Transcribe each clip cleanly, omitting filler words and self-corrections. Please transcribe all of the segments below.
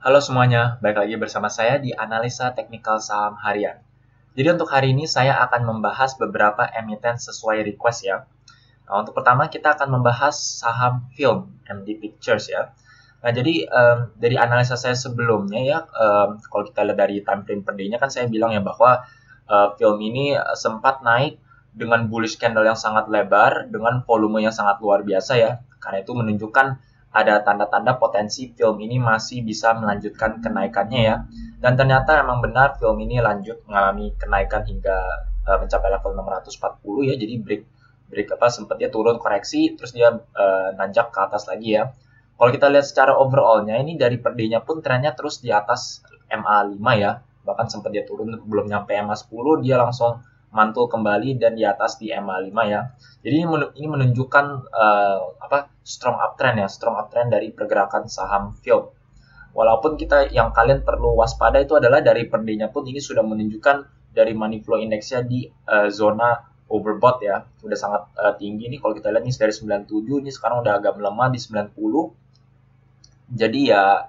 Halo semuanya, balik lagi bersama saya di Analisa Teknikal Saham Harian. Jadi untuk hari ini saya akan membahas beberapa emiten sesuai request ya. Nah, untuk pertama kita akan membahas saham film, MD Pictures ya. Nah, jadi dari analisa saya sebelumnya ya, kalau kita lihat dari time frame per day-nya kan saya bilang ya bahwa film ini sempat naik dengan bullish candle yang sangat lebar, dengan volume yang sangat luar biasa ya. Karena itu menunjukkan ada tanda-tanda potensi film ini masih bisa melanjutkan kenaikannya ya. Dan ternyata emang benar film ini lanjut mengalami kenaikan hingga mencapai level 640 ya. Jadi break sempat dia turun koreksi terus dia nanjak ke atas lagi ya. Kalau kita lihat secara overall-nya ini dari per day-nya pun trennya terus di atas MA5 ya. Bahkan sempat dia turun belum nyampe MA10 dia langsung mantul kembali dan di atas di MA5 ya. Jadi ini menunjukkan strong uptrend dari pergerakan saham film. Walaupun kita yang kalian perlu waspada itu adalah dari per day-nya pun ini sudah menunjukkan dari money flow index-nya di zona overbought ya. Sudah sangat tinggi nih kalau kita lihat nih dari 97 ini sekarang udah agak melemah di 90. Jadi ya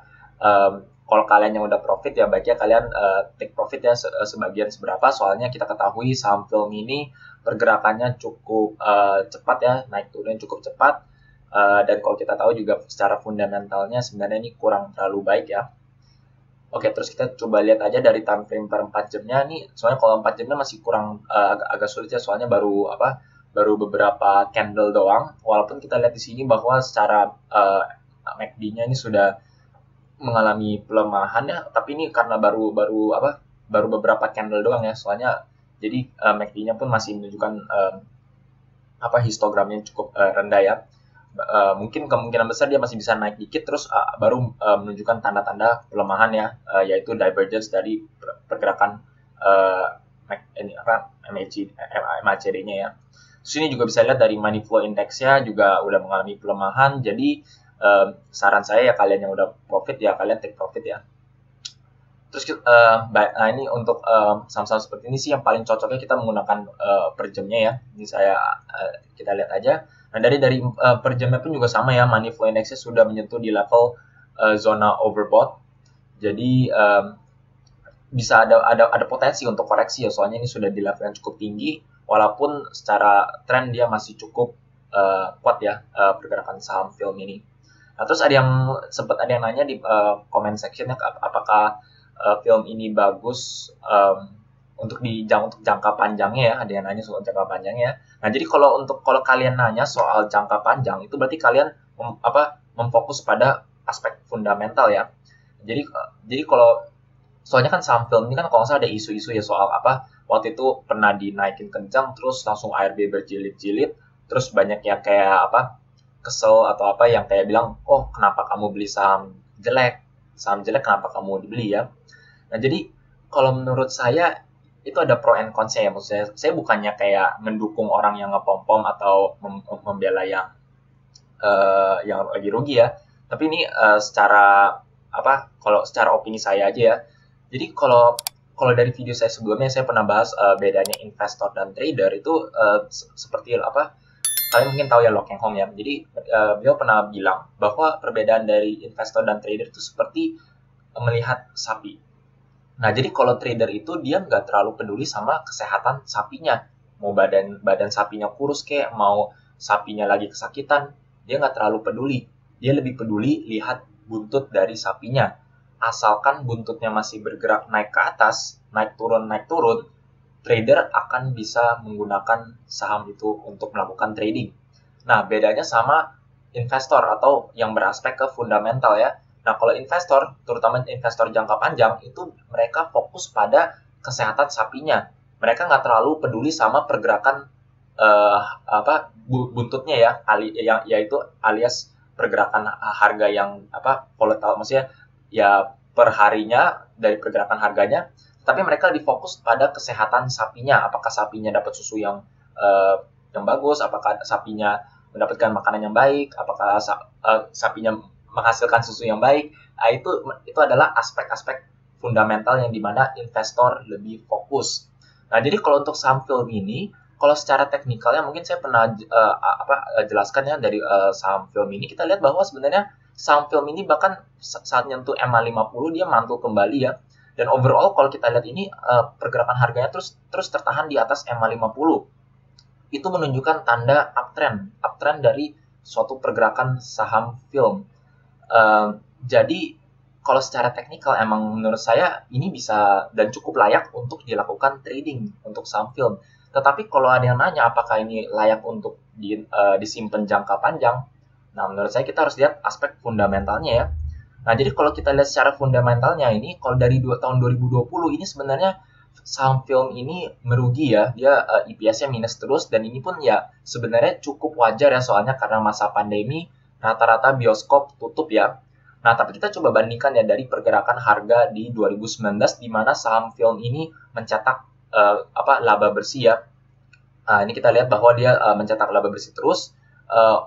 kalau kalian yang udah profit ya baiknya kalian take profit ya sebagian seberapa, soalnya kita ketahui saham film ini pergerakannya cukup cepat ya, naik turunnya cukup cepat, dan kalau kita tahu juga secara fundamentalnya sebenarnya ini kurang terlalu baik ya. Oke, terus kita coba lihat aja dari time frame per 4 jamnya nih. Soalnya kalau 4 jamnya masih kurang agak sulit ya, soalnya baru beberapa candle doang. Walaupun kita lihat di sini bahwa secara MACD-nya ini sudah mengalami pelemahan ya, tapi ini karena baru beberapa candle doang ya. Soalnya jadi MACD-nya pun masih menunjukkan histogramnya cukup rendah ya. Mungkin kemungkinan besar dia masih bisa naik dikit terus baru menunjukkan tanda-tanda pelemahan ya, yaitu divergence dari pergerakan MACD-nya ya. Terus ini juga bisa lihat dari money flow index-nya juga udah mengalami pelemahan. Jadi saran saya ya kalian yang udah profit ya kalian take profit ya. Terus ini untuk saham-saham seperti ini sih yang paling cocoknya kita menggunakan per jamnya ya. Ini kita lihat aja. Nah dari per jamnya pun juga sama ya, money flow index-nya sudah menyentuh di level zona overbought. Jadi bisa ada potensi untuk koreksi ya, soalnya ini sudah di level yang cukup tinggi, walaupun secara tren dia masih cukup kuat ya pergerakan saham film ini. Nah, terus sempat ada yang nanya di comment section-nya apakah film ini bagus untuk jangka panjangnya ya, ada yang nanya soal jangka panjangnya. Nah, jadi kalau kalian nanya soal jangka panjang itu berarti kalian memfokus pada aspek fundamental ya. Jadi kalau soalnya kan saham film ini kan kalau nggak salah ada isu-isu ya soal waktu itu pernah dinaikin kencang terus langsung ARB berjilid-jilid, terus banyak yang kayak kesel atau yang kayak bilang, oh kenapa kamu beli saham jelek kenapa kamu dibeli ya. Nah jadi kalau menurut saya itu ada pro and cons ya, maksudnya saya bukannya kayak mendukung orang yang ngepom-pom atau membela yang lagi rugi ya, tapi ini kalau secara opini saya aja ya. Jadi kalau dari video saya sebelumnya saya pernah bahas bedanya investor dan trader itu seperti kalian mungkin tahu ya Lock Hong ya. Jadi beliau pernah bilang bahwa perbedaan dari investor dan trader itu seperti melihat sapi. Nah, jadi kalau trader itu dia nggak terlalu peduli sama kesehatan sapinya. Mau badan sapinya kurus kayak, mau sapinya lagi kesakitan, dia nggak terlalu peduli. Dia lebih peduli lihat buntut dari sapinya. Asalkan buntutnya masih bergerak naik ke atas, naik turun, trader akan bisa menggunakan saham itu untuk melakukan trading. Nah, bedanya sama investor atau yang beraspek ke fundamental ya. Nah, kalau investor, terutama investor jangka panjang, itu mereka fokus pada kesehatan sapinya. Mereka nggak terlalu peduli sama pergerakan buntutnya ya, yaitu alias pergerakan harga yang volatile, maksudnya ya per harinya dari pergerakan harganya, tapi mereka lebih fokus pada kesehatan sapinya. Apakah sapinya dapat susu yang bagus, apakah sapinya mendapatkan makanan yang baik, apakah sapinya menghasilkan susu yang baik. Nah, itu adalah aspek-aspek fundamental yang dimana investor lebih fokus. Nah, jadi kalau untuk saham film ini, kalau secara teknikalnya mungkin saya pernah jelaskan ya dari saham film ini, kita lihat bahwa sebenarnya saham film ini bahkan saat nyentuh MA50 dia mantul kembali ya. Dan overall kalau kita lihat ini pergerakan harganya terus tertahan di atas MA50. Itu menunjukkan tanda uptrend dari suatu pergerakan saham film. Jadi kalau secara teknikal emang menurut saya ini bisa dan cukup layak untuk dilakukan trading untuk saham film. Tetapi kalau ada yang nanya apakah ini layak untuk disimpan jangka panjang, nah menurut saya kita harus lihat aspek fundamentalnya ya. Nah jadi kalau kita lihat secara fundamentalnya ini, kalau dari tahun 2020 ini sebenarnya saham film ini merugi ya, dia EPS-nya minus terus, dan ini pun ya sebenarnya cukup wajar ya, soalnya karena masa pandemi rata-rata bioskop tutup ya. Nah, tapi kita coba bandingkan ya dari pergerakan harga di 2019 di mana saham film ini mencetak laba bersih ya. Nah, ini kita lihat bahwa dia mencetak laba bersih terus.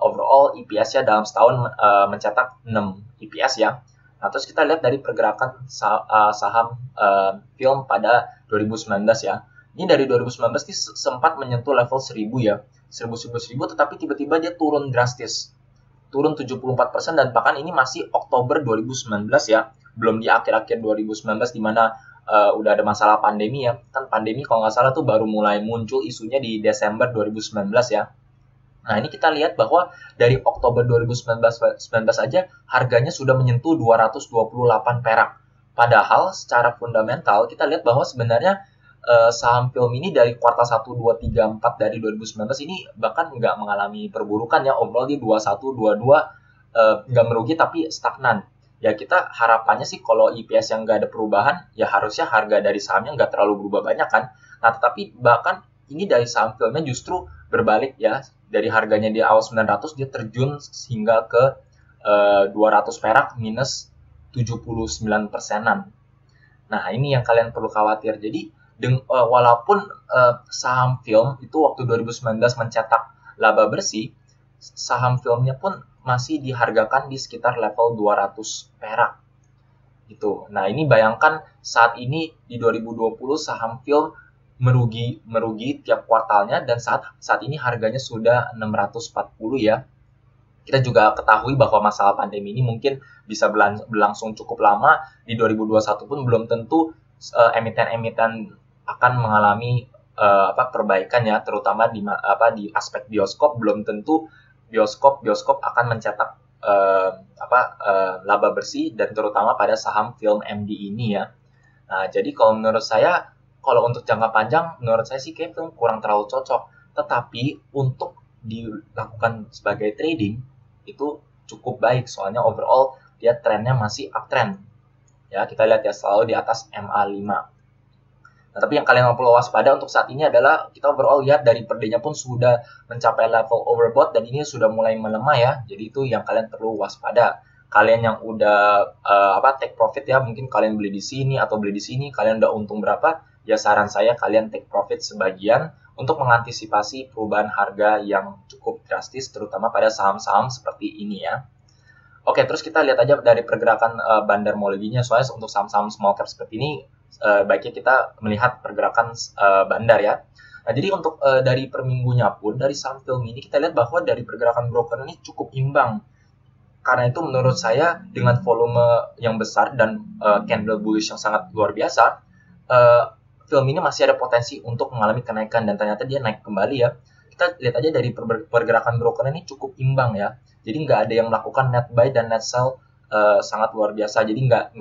Overall EPS-nya dalam setahun mencetak 6 EPS ya. Nah, terus kita lihat dari pergerakan saham film pada 2019 ya. Ini dari 2019 ini sempat menyentuh level 1000 ya. 1000 tetapi tiba-tiba dia turun drastis. Turun 74% dan bahkan ini masih Oktober 2019 ya. Belum di akhir-akhir 2019 di mana udah ada masalah pandemi ya. Kan pandemi kalau nggak salah tuh baru mulai muncul isunya di Desember 2019 ya. Nah, ini kita lihat bahwa dari Oktober 2019 aja harganya sudah menyentuh 228 perak. Padahal secara fundamental kita lihat bahwa sebenarnya saham film ini dari kuartal 1, 2, 3, 4 dari 2019 ini bahkan nggak mengalami perburukan ya. Overall di 21, 22 nggak merugi tapi stagnan. Ya kita harapannya sih kalau EPS yang nggak ada perubahan, ya harusnya harga dari sahamnya nggak terlalu berubah banyak kan. Nah tetapi bahkan ini dari saham filmnya justru berbalik ya. Dari harganya di awal 900 dia terjun hingga ke 200 perak minus 79%-an. Nah ini yang kalian perlu khawatir. Jadi walaupun saham film itu waktu 2019 mencetak laba bersih, saham filmnya pun masih dihargakan di sekitar level 200 perak gitu. Nah, ini bayangkan saat ini di 2020 saham film merugi tiap kuartalnya dan saat ini harganya sudah 640 ya. Kita juga ketahui bahwa masalah pandemi ini mungkin bisa berlangsung cukup lama. Di 2021 pun belum tentu emiten-emiten akan mengalami perbaikan ya, terutama di aspek bioskop. Belum tentu bioskop akan mencetak laba bersih, dan terutama pada saham film MD ini ya. Nah, jadi kalau menurut saya, kalau untuk jangka panjang, menurut saya sih kayak film kurang terlalu cocok. Tetapi untuk dilakukan sebagai trading itu cukup baik, soalnya overall dia trennya masih uptrend. Ya, kita lihat ya selalu di atas MA5. Nah, tapi yang kalian perlu waspada untuk saat ini adalah kita overall lihat dari per day-nya pun sudah mencapai level overbought dan ini sudah mulai melemah ya. Jadi itu yang kalian perlu waspada. Kalian yang udah take profit ya, mungkin kalian beli di sini atau beli di sini, kalian udah untung berapa? Ya saran saya kalian take profit sebagian untuk mengantisipasi perubahan harga yang cukup drastis terutama pada saham-saham seperti ini ya. Oke, terus kita lihat aja dari pergerakan bandarmologinya. Soalnya untuk saham-saham small cap seperti ini, baiknya kita melihat pergerakan bandar ya. Nah, jadi untuk dari per minggunya pun, dari saham film ini kita lihat bahwa dari pergerakan broker ini cukup imbang. Karena itu menurut saya dengan volume yang besar dan candle bullish yang sangat luar biasa, film ini masih ada potensi untuk mengalami kenaikan dan ternyata dia naik kembali ya. Kita lihat aja dari pergerakan broker ini cukup imbang ya. Jadi nggak ada yang melakukan net buy dan net sell sangat luar biasa. Jadi nggak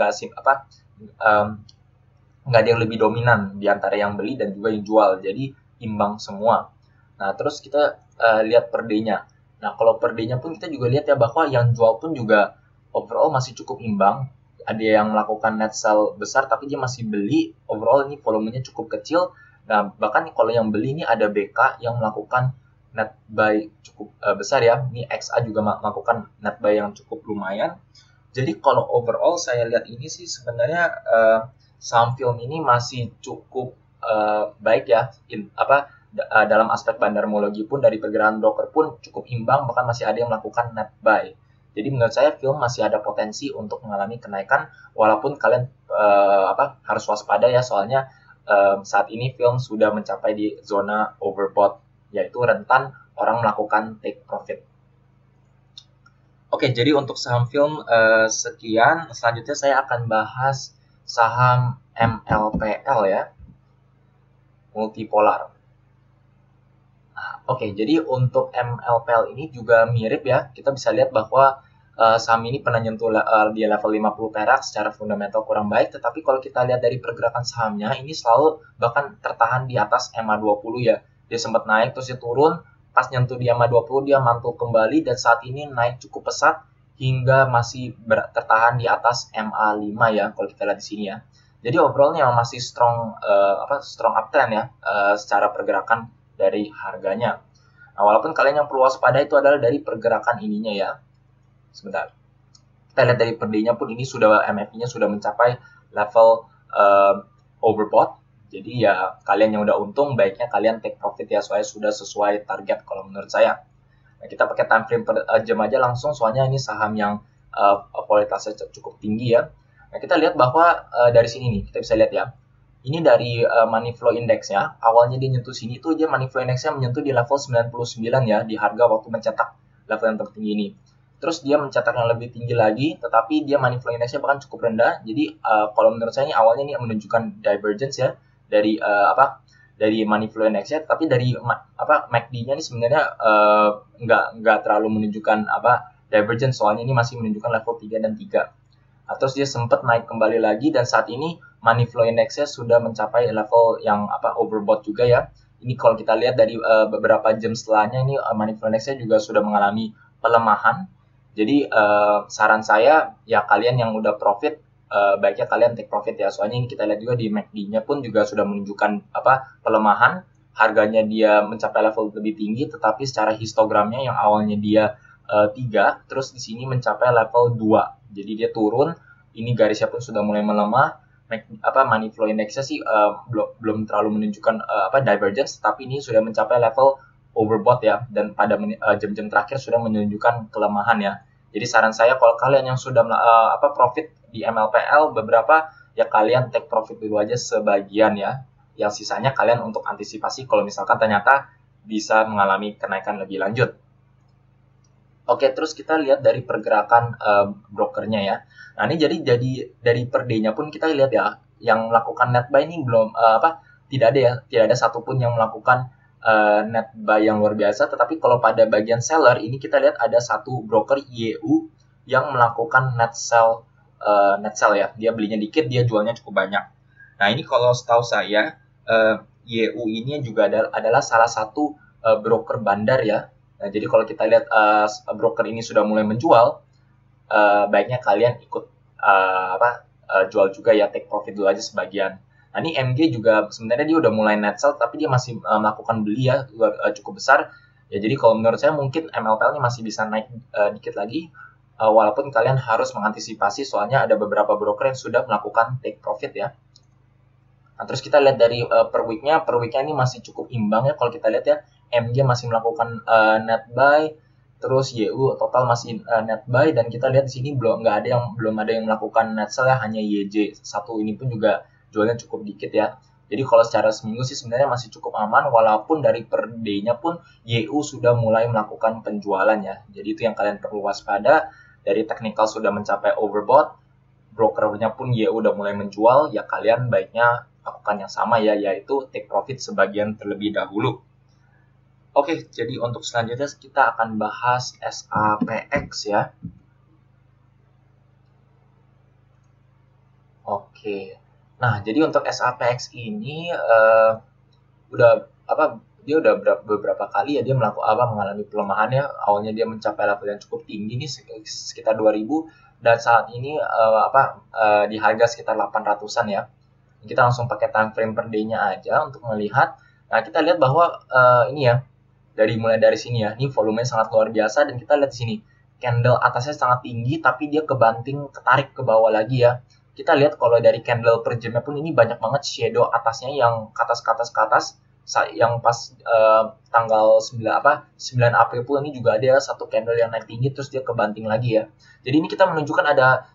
ada yang lebih dominan di antara yang beli dan juga yang jual. Jadi imbang semua. Nah terus kita lihat per day-nya. Nah kalau per day-nya pun kita juga lihat ya bahwa yang jual pun juga overall masih cukup imbang. Ada yang melakukan net sell besar tapi dia masih beli. Overall ini volumenya cukup kecil. Nah bahkan kalau yang beli ini ada BK yang melakukan net buy cukup besar ya. Ini XA juga melakukan net buy yang cukup lumayan. Jadi kalau overall saya lihat ini sih sebenarnya saham film ini masih cukup baik ya. Dalam aspek bandarmologi pun dari pergerakan broker pun cukup imbang, bahkan masih ada yang melakukan net buy. Jadi menurut saya film masih ada potensi untuk mengalami kenaikan walaupun kalian harus waspada ya, soalnya saat ini film sudah mencapai di zona overbought, yaitu rentan orang melakukan take profit. Oke, jadi untuk saham film sekian. Selanjutnya saya akan bahas saham MLPL ya, multipolar. Oke, jadi untuk MLPL ini juga mirip ya. Kita bisa lihat bahwa saham ini pernah nyentuh di level 50 perak secara fundamental kurang baik. Tetapi kalau kita lihat dari pergerakan sahamnya, ini selalu bahkan tertahan di atas MA20 ya. Dia sempat naik terus dia turun. Pas nyentuh di MA20 dia mantul kembali dan saat ini naik cukup pesat hingga masih tertahan di atas MA5 ya kalau kita lihat di sini ya. Jadi overallnya masih strong uptrend ya secara pergerakan dari harganya. Nah, walaupun kalian yang perlu waspada itu adalah dari pergerakan ininya ya. Sebentar. Kita lihat dari per day-nya pun ini sudah MACD-nya sudah mencapai level overbought. Jadi ya kalian yang udah untung baiknya kalian take profit ya soalnya sudah sesuai target kalau menurut saya. Nah, kita pakai time frame per jam aja langsung soalnya ini saham yang volatilitasnya cukup tinggi ya. Nah, kita lihat bahwa dari sini nih kita bisa lihat ya. Ini dari money flow index ya. Awalnya dia nyentuh sini tuh dia money flow indexnya menyentuh di level 99 ya di harga waktu mencetak level yang tertinggi ini. Terus dia mencetak yang lebih tinggi lagi, tetapi dia money flow indexnya bahkan cukup rendah. Jadi kalau menurut saya ini awalnya ini menunjukkan divergence ya dari dari money flow indexnya, tapi dari MACD-nya ini sebenarnya nggak terlalu menunjukkan divergence soalnya ini masih menunjukkan level 3 dan 3. Terus dia sempat naik kembali lagi dan saat ini money flow indexnya sudah mencapai level yang overbought juga ya. Ini kalau kita lihat dari beberapa jam setelahnya ini money flow indexnya juga sudah mengalami pelemahan. Jadi saran saya ya kalian yang udah profit baiknya kalian take profit ya. Soalnya ini kita lihat juga di MACD-nya pun juga sudah menunjukkan pelemahan. Harganya dia mencapai level lebih tinggi tetapi secara histogramnya yang awalnya dia 3 terus di sini mencapai level 2. Jadi dia turun, ini garisnya pun sudah mulai melemah. Money flow indexnya sih belum terlalu menunjukkan divergence, tapi ini sudah mencapai level overbought ya, dan pada jam-jam terakhir sudah menunjukkan kelemahan ya. Jadi saran saya kalau kalian yang sudah profit di MLPL beberapa ya kalian take profit dulu aja sebagian ya. Yang sisanya kalian untuk antisipasi kalau misalkan ternyata bisa mengalami kenaikan lebih lanjut. Oke, terus kita lihat dari pergerakan brokernya ya. Nah, ini jadi dari per day-nya pun kita lihat ya, yang melakukan net buy ini belum tidak ada satupun yang melakukan net buy yang luar biasa. Tetapi kalau pada bagian seller ini kita lihat ada satu broker YU yang melakukan net sell ya. Dia belinya dikit, dia jualnya cukup banyak. Nah, ini kalau setahu saya YU ini juga adalah salah satu broker bandar ya. Nah, jadi kalau kita lihat broker ini sudah mulai menjual, baiknya kalian ikut jual juga ya, take profit dulu aja sebagian. Nah, ini MG juga sebenarnya dia udah mulai net sell, tapi dia masih melakukan beli ya cukup besar. Ya, jadi kalau menurut saya mungkin MLPL ini masih bisa naik dikit lagi, walaupun kalian harus mengantisipasi soalnya ada beberapa broker yang sudah melakukan take profit ya. Nah, terus kita lihat dari per week-nya ini masih cukup imbang ya kalau kita lihat ya. MG masih melakukan net buy, terus YU total masih net buy dan kita lihat di sini belum ada yang melakukan net sell ya, hanya YJ satu ini pun juga jualnya cukup dikit ya. Jadi kalau secara seminggu sih sebenarnya masih cukup aman walaupun dari per day-nya pun YU sudah mulai melakukan penjualan ya. Jadi itu yang kalian perlu waspada, dari technical sudah mencapai overbought, brokernya pun YU udah mulai menjual, ya kalian baiknya lakukan yang sama ya, yaitu take profit sebagian terlebih dahulu. Oke, jadi untuk selanjutnya kita akan bahas SAPX ya. Oke. Nah, jadi untuk SAPX ini dia udah beberapa kali ya dia mengalami pelemahan ya. Awalnya dia mencapai level yang cukup tinggi nih sekitar 2000 dan saat ini di harga sekitar 800-an ya. Kita langsung pakai time frame per day-nya aja untuk melihat. Nah, kita lihat bahwa ini ya mulai dari sini ya, ini volumenya sangat luar biasa dan kita lihat di sini candle atasnya sangat tinggi tapi dia ketarik ke bawah lagi ya. Kita lihat kalau dari candle per jamnya pun ini banyak banget shadow atasnya yang ke atas yang pas tanggal 9 April pun ini juga ada satu candle yang naik tinggi terus dia kebanting lagi ya. Jadi ini kita menunjukkan ada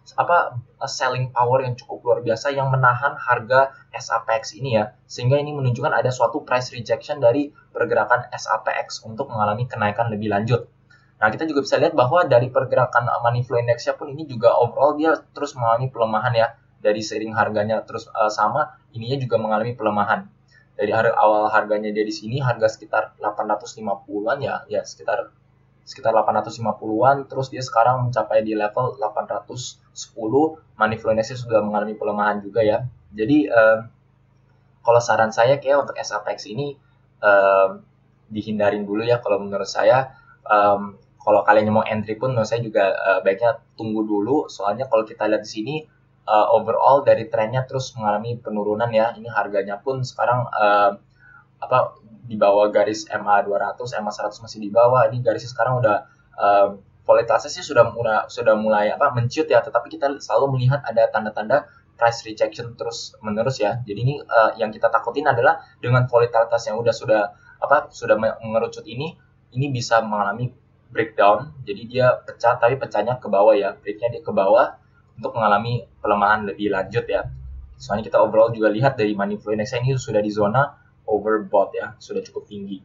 selling power yang cukup luar biasa yang menahan harga SAPX ini ya. Sehingga ini menunjukkan ada suatu price rejection dari pergerakan SAPX untuk mengalami kenaikan lebih lanjut. Nah, kita juga bisa lihat bahwa dari pergerakan money flow index-nya pun ini juga overall dia terus mengalami pelemahan ya. Dari sering harganya terus sama, ininya juga mengalami pelemahan. Dari awal harganya dia di sini harga sekitar 850-an ya sekitar 850-an, terus dia sekarang mencapai di level 810, money flow index sudah mengalami pelemahan juga ya. Jadi kalau saran saya kayak untuk SAPX ini dihindarin dulu ya kalau menurut saya. Kalau kalian mau entry pun menurut saya juga baiknya tunggu dulu, soalnya kalau kita lihat di sini overall dari trennya terus mengalami penurunan ya. Ini harganya pun sekarang di bawah garis MA 200, MA 100 masih di bawah. Ini garisnya sekarang udah volatilitasnya sih sudah mulai menciut ya, tetapi kita selalu melihat ada tanda-tanda price rejection terus menerus ya. Jadi ini yang kita takutin adalah dengan volatilitas yang sudah mengerucut ini bisa mengalami breakdown. Jadi dia pecah, tapi pecahnya ke bawah ya, breaknya dia ke bawah untuk mengalami pelemahan lebih lanjut ya. Soalnya kita overall juga lihat dari money flow index ini sudah di zona overbought ya, sudah cukup tinggi.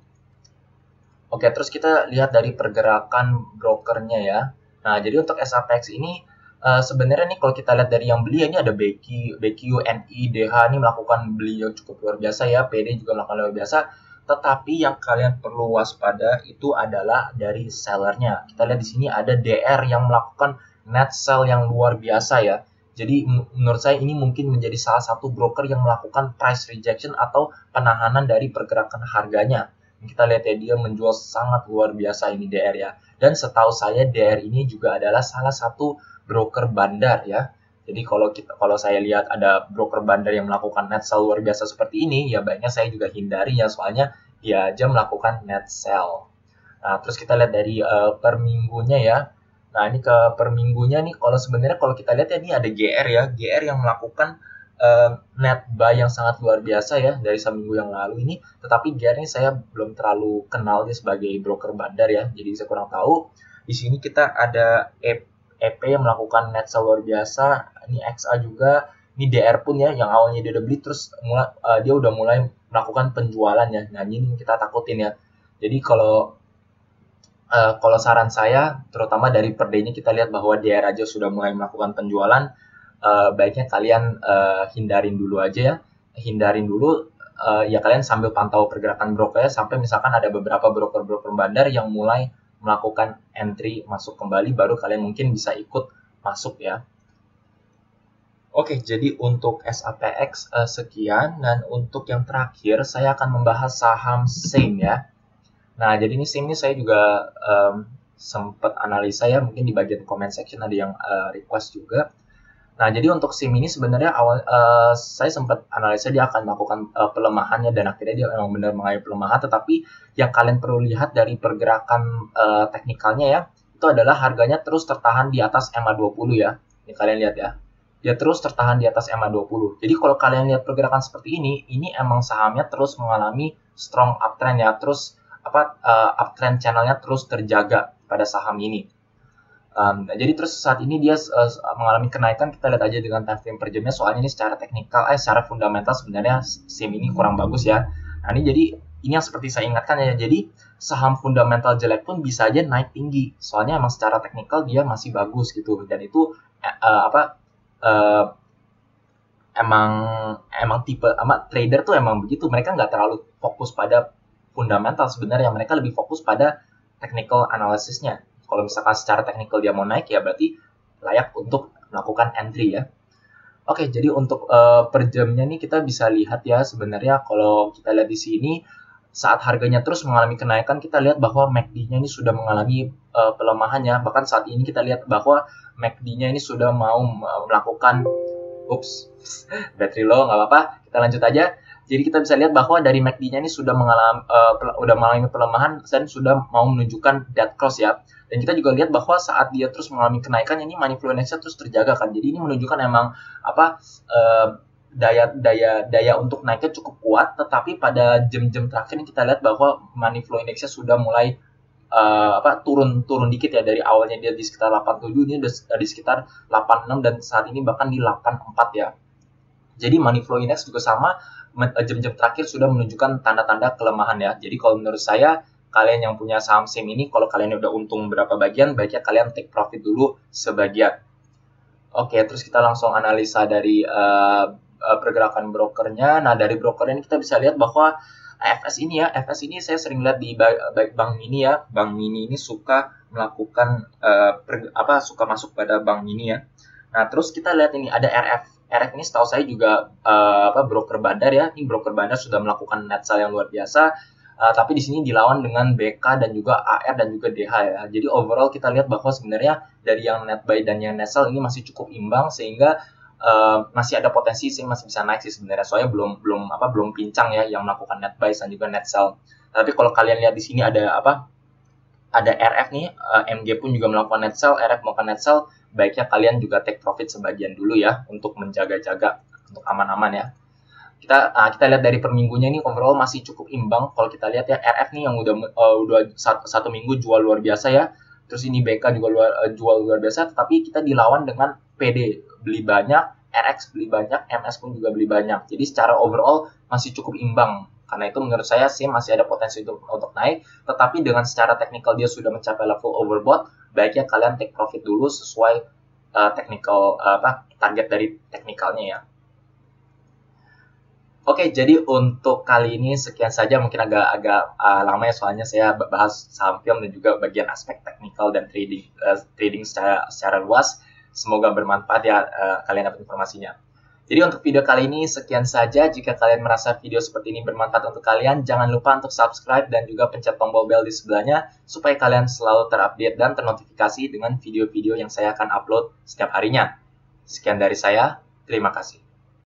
Oke, terus kita lihat dari pergerakan brokernya ya. Nah, jadi untuk SAPX ini sebenarnya nih kalau kita lihat dari yang beli ini ada BQ, NI, DH ini melakukan beli yang cukup luar biasa ya, PD juga melakukan luar biasa. Tetapi yang kalian perlu waspada itu adalah dari sellernya. Kita lihat di sini ada DR yang melakukan net sell yang luar biasa ya. Jadi menurut saya ini mungkin menjadi salah satu broker yang melakukan price rejection atau penahanan dari pergerakan harganya. Kita lihat ya, dia menjual sangat luar biasa ini DR ya. Dan setahu saya DR ini juga adalah salah satu broker bandar ya. Jadi kalau saya lihat ada broker bandar yang melakukan net sell luar biasa seperti ini, ya baiknya saya juga hindari ya, soalnya dia aja melakukan net sell. Nah, terus kita lihat dari per minggunya ya. Nah, ini ke per minggunya nih, kalau kita lihat ya, ini ada GR ya, GR yang melakukan net buy yang sangat luar biasa ya dari seminggu yang lalu ini. Tetapi GR ini saya belum terlalu kenal dia sebagai broker bandar ya, jadi saya kurang tahu. Di sini kita ada EP yang melakukan net sell luar biasa. Ini XA juga, ini DR pun ya, yang awalnya dia udah beli terus dia udah mulai melakukan penjualan ya. Nah, ini kita takutin ya. Jadi kalau saran saya, terutama dari per day-nya kita lihat bahwa DR aja sudah mulai melakukan penjualan, baiknya kalian hindarin dulu aja ya. Hindarin dulu ya, kalian sambil pantau pergerakan brokernya sampai misalkan ada beberapa broker-broker bandar yang mulai melakukan entry masuk kembali, baru kalian mungkin bisa ikut masuk ya. Oke, jadi untuk SAPX sekian, dan untuk yang terakhir saya akan membahas saham SEIM ya. Nah, jadi ini SEIM ini saya juga sempat analisa ya, mungkin di bagian comment section ada yang request juga. Nah, jadi untuk SEIM ini sebenarnya saya sempat analisa dia akan melakukan pelemahannya, dan akhirnya dia memang benar mengalami pelemahan. Tetapi yang kalian perlu lihat dari pergerakan teknikalnya ya, itu adalah harganya terus tertahan di atas MA20 ya. Ini kalian lihat ya, dia terus tertahan di atas MA20. Jadi kalau kalian lihat pergerakan seperti ini emang sahamnya terus mengalami strong uptrend ya, terus uptrend channelnya terus terjaga pada saham ini. Jadi terus saat ini dia mengalami kenaikan. Kita lihat aja dengan time frame per jamnya, soalnya ini secara teknikal secara fundamental sebenarnya SEIM ini kurang bagus ya. Nah, ini jadi ini yang seperti saya ingatkan ya, jadi saham fundamental jelek pun bisa aja naik tinggi, soalnya emang secara teknikal dia masih bagus gitu. Dan itu emang tipe trader tuh emang begitu, mereka nggak terlalu fokus pada fundamental sebenarnya, mereka lebih fokus pada technical analysisnya. Kalau misalkan secara teknikal dia mau naik, ya berarti layak untuk melakukan entry ya. Oke, jadi untuk per jamnya nih kita bisa lihat ya, sebenarnya kalau kita lihat di sini saat harganya terus mengalami kenaikan, kita lihat bahwa MACD-nya ini sudah mengalami pelemahan ya. Bahkan saat ini kita lihat bahwa MACD-nya ini sudah mau melakukan battery low, nggak apa-apa, kita lanjut aja. Jadi kita bisa lihat bahwa dari MACD-nya ini sudah mengalami pelemahan dan sudah mau menunjukkan dead cross ya. Dan kita juga lihat bahwa saat dia terus mengalami kenaikan, ini money flow index-nya terus terjaga kan. Jadi ini menunjukkan emang daya untuk naiknya cukup kuat. Tetapi pada jam-jam terakhir ini kita lihat bahwa money flow index-nya sudah mulai turun dikit ya. Dari awalnya dia di sekitar 87, ini udah di sekitar 86, dan saat ini bahkan di 84 ya. Jadi money flow index juga sama, jam-jam terakhir sudah menunjukkan tanda-tanda kelemahan ya. Jadi kalau menurut saya kalian yang punya saham SIM ini, kalau kalian udah untung berapa bagian, baiknya kalian take profit dulu sebagian. Oke, terus kita langsung analisa dari pergerakan brokernya. Nah, dari broker ini kita bisa lihat bahwa FS ini saya sering lihat di Bank Mini ya. Bank Mini ini suka melakukan suka masuk pada Bank Mini ya. Nah, terus kita lihat ini ada RF. RF ini setahu saya juga broker bandar ya. Ini broker bandar sudah melakukan net sell yang luar biasa. Tapi di sini dilawan dengan BK dan juga AR dan juga DH ya. Jadi overall kita lihat bahwa sebenarnya dari yang net buy dan yang net sell ini masih cukup imbang, sehingga masih ada potensi sih masih bisa naik sih sebenarnya. Soalnya belum pincang ya yang melakukan net buy dan juga net sell. Tapi kalau kalian lihat di sini ada RF nih, MG pun juga melakukan net sell, RF melakukan net sell, baiknya kalian juga take profit sebagian dulu ya untuk menjaga-jaga untuk aman-aman ya. Kita lihat dari per minggunya ini overall masih cukup imbang. Kalau kita lihat ya RF nih yang udah satu minggu jual luar biasa ya. Terus ini BK juga jual luar biasa, tetapi kita dilawan dengan PD beli banyak, RX beli banyak, MS pun juga beli banyak. Jadi secara overall masih cukup imbang. Karena itu menurut saya sih masih ada potensi untuk naik, tetapi dengan secara teknikal dia sudah mencapai level overbought, baiknya kalian take profit dulu sesuai target dari teknikalnya ya. Oke, jadi untuk kali ini sekian saja, mungkin agak lama ya soalnya saya bahas saham film dan juga bagian aspek teknikal dan trading secara luas. Semoga bermanfaat ya kalian dapat informasinya. Jadi untuk video kali ini sekian saja. Jika kalian merasa video seperti ini bermanfaat untuk kalian, jangan lupa untuk subscribe dan juga pencet tombol bell di sebelahnya supaya kalian selalu terupdate dan ternotifikasi dengan video-video yang saya akan upload setiap harinya. Sekian dari saya, terima kasih.